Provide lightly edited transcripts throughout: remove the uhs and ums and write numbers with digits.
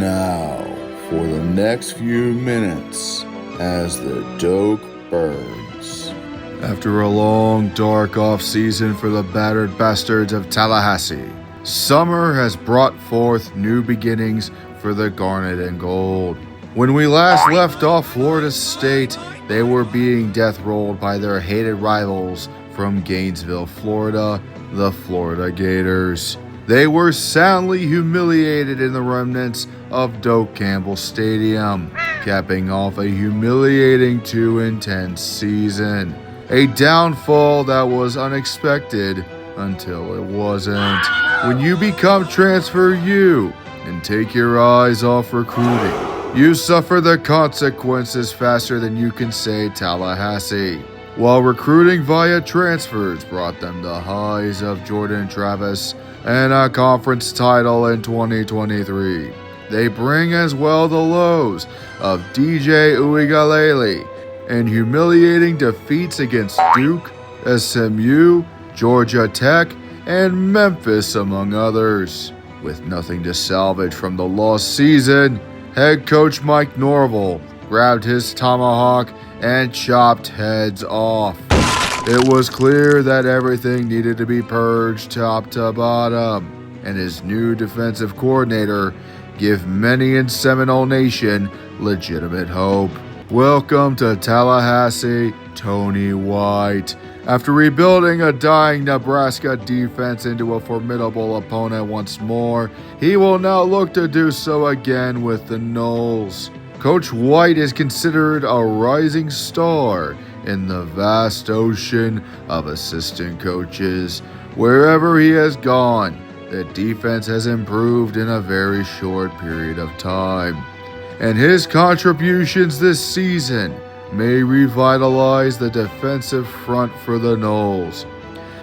now, for the next few minutes, as the Doak burns. After a long, dark off-season for the battered bastards of Tallahassee, summer has brought forth new beginnings for the Garnet and Gold. When we last left off Florida State, they were being death-rolled by their hated rivals from Gainesville, Florida, the Florida Gators. They were soundly humiliated in the remnants of Doak Campbell Stadium, capping off a humiliating 2-10 season. A downfall that was unexpected until it wasn't. When you become transfer U and take your eyes off recruiting, you suffer the consequences faster than you can say Tallahassee. While recruiting via transfers brought them the highs of Jordan Travis and a conference title in 2023, they bring as well the lows of DJ Uigalele and humiliating defeats against Duke, SMU, Georgia Tech, and Memphis, among others. With nothing to salvage from the lost season, head coach Mike Norvell grabbed his tomahawk and chopped heads off. It was clear that everything needed to be purged top to bottom, and his new defensive coordinator give many in Seminole Nation legitimate hope. Welcome to Tallahassee, Tony White. After rebuilding a dying Nebraska defense into a formidable opponent once more, he will now look to do so again with the Noles. Coach White is considered a rising star in the vast ocean of assistant coaches. Wherever he has gone, the defense has improved in a very short period of time, and his contributions this season may revitalize the defensive front for the Noles.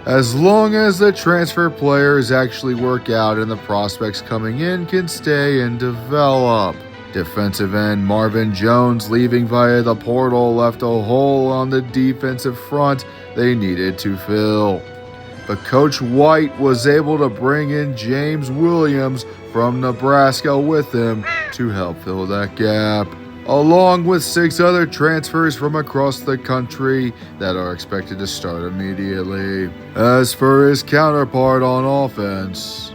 As long as the transfer players actually work out and the prospects coming in can stay and develop. Defensive end Marvin Jones leaving via the portal left a hole on the defensive front they needed to fill. But Coach White was able to bring in James Williams from Nebraska with him to help fill that gap, along with 6 other transfers from across the country that are expected to start immediately. As for his counterpart on offense,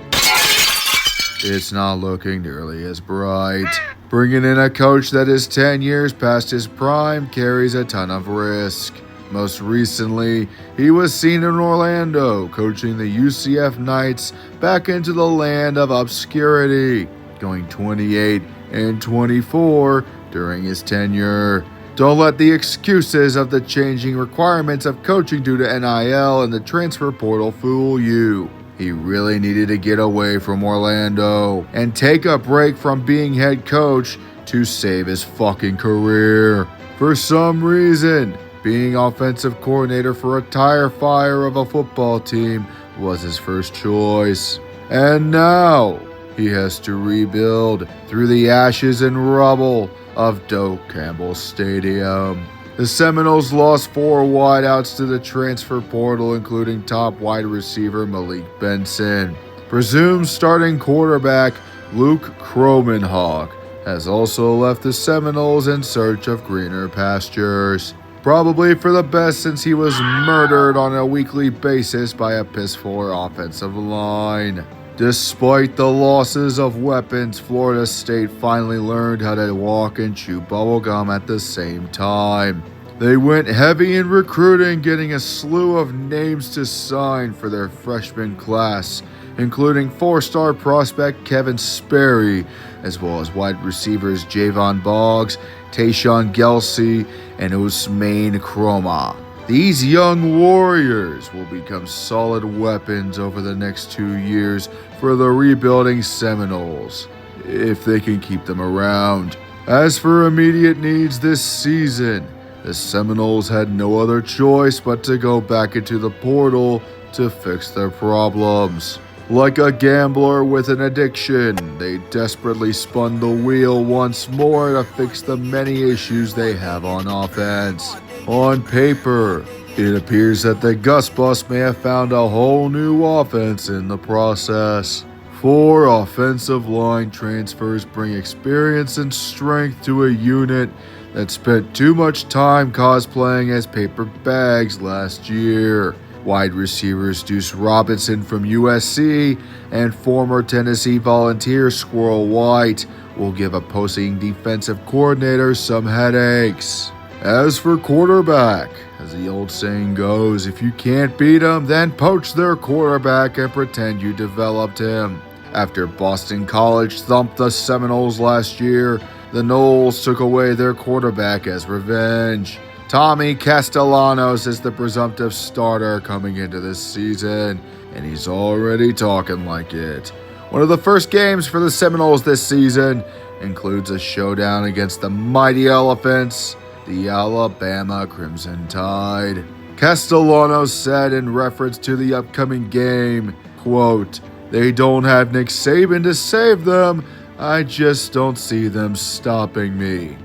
it's not looking nearly as bright. Bringing in a coach that is 10 years past his prime carries a ton of risk. Most recently, he was seen in Orlando coaching the UCF Knights back into the land of obscurity, going 28-24 during his tenure. Don't let the excuses of the changing requirements of coaching due to NIL and the transfer portal fool you. He really needed to get away from Orlando and take a break from being head coach to save his fucking career. For some reason, being offensive coordinator for a tire fire of a football team was his first choice. And now he has to rebuild through the ashes and rubble of Doak Campbell Stadium. The Seminoles lost 4 wideouts to the transfer portal, including top wide receiver Malik Benson. Presumed starting quarterback Luke Cromenhawk has also left the Seminoles in search of greener pastures. Probably for the best, since he was murdered on a weekly basis by a piss-poor offensive line. Despite the losses of weapons, Florida State finally learned how to walk and chew bubblegum at the same time. They went heavy in recruiting, getting a slew of names to sign for their freshman class, including 4-star prospect Kevin Sperry, as well as wide receivers Javon Boggs, Tayshawn Gelsey, and Usmain Chroma. These young warriors will become solid weapons over the next 2 years for the rebuilding Seminoles, if they can keep them around. As for immediate needs this season, the Seminoles had no other choice but to go back into the portal to fix their problems. Like a gambler with an addiction, they desperately spun the wheel once more to fix the many issues they have on offense. On paper, it appears that the Gus Bus may have found a whole new offense in the process. 4 offensive line transfers bring experience and strength to a unit that spent too much time cosplaying as paper bags last year. Wide receivers Deuce Robinson from USC and former Tennessee Volunteer Squirrel White will give opposing defensive coordinators some headaches. As for quarterback, as the old saying goes, if you can't beat them, then poach their quarterback and pretend you developed him. After Boston College thumped the Seminoles last year, the Noles took away their quarterback as revenge. Tommy Castellanos is the presumptive starter coming into this season, and he's already talking like it. One of the first games for the Seminoles this season includes a showdown against the Mighty Elephants, the Alabama Crimson Tide. Castellanos said in reference to the upcoming game, quote, "They don't have Nick Saban to save them. I just don't see them stopping me."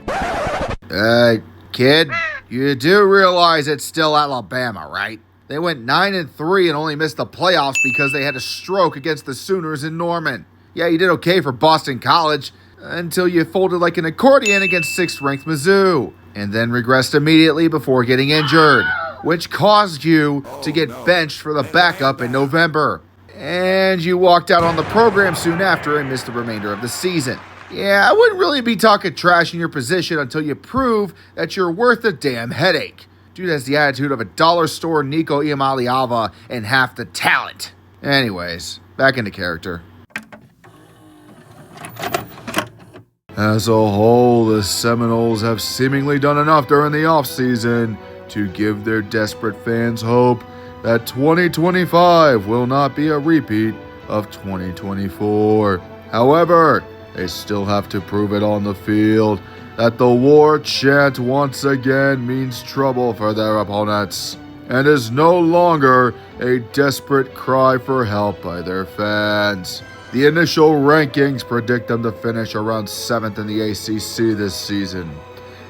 Kid, you do realize it's still Alabama, right? They went 9-3 and only missed the playoffs because they had a stroke against the Sooners in Norman. Yeah, you did okay for Boston College until you folded like an accordion against 6th-ranked Mizzou, and then regressed immediately before getting injured, which caused you to get benched for the backup in November. And you walked out on the program soon after and missed the remainder of the season. Yeah, I wouldn't really be talking trash in your position until you prove that you're worth a damn headache. Dude has the attitude of a dollar store Nico Iamaleava and half the talent. Anyways, back into character. As a whole, the Seminoles have seemingly done enough during the offseason to give their desperate fans hope that 2025 will not be a repeat of 2024. However, they still have to prove it on the field that the war chant once again means trouble for their opponents and is no longer a desperate cry for help by their fans. The initial rankings predict them to finish around 7th in the ACC this season,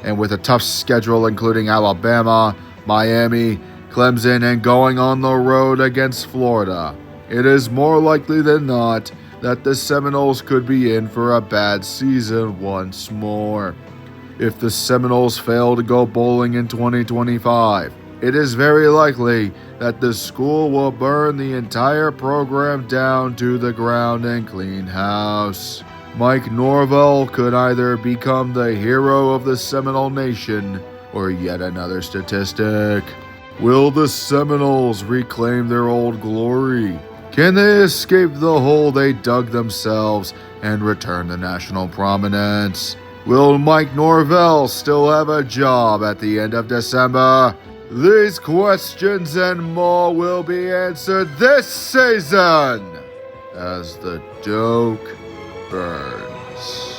and with a tough schedule including Alabama, Miami, Clemson, and going on the road against Florida, it is more likely than not that the Seminoles could be in for a bad season once more. If the Seminoles fail to go bowling in 2025, it is very likely that the school will burn the entire program down to the ground and clean house. Mike Norvell could either become the hero of the Seminole Nation or yet another statistic. Will the Seminoles reclaim their old glory? Can they escape the hole they dug themselves and return to national prominence? Will Mike Norvell still have a job at the end of December? These questions and more will be answered this season as the Doak burns.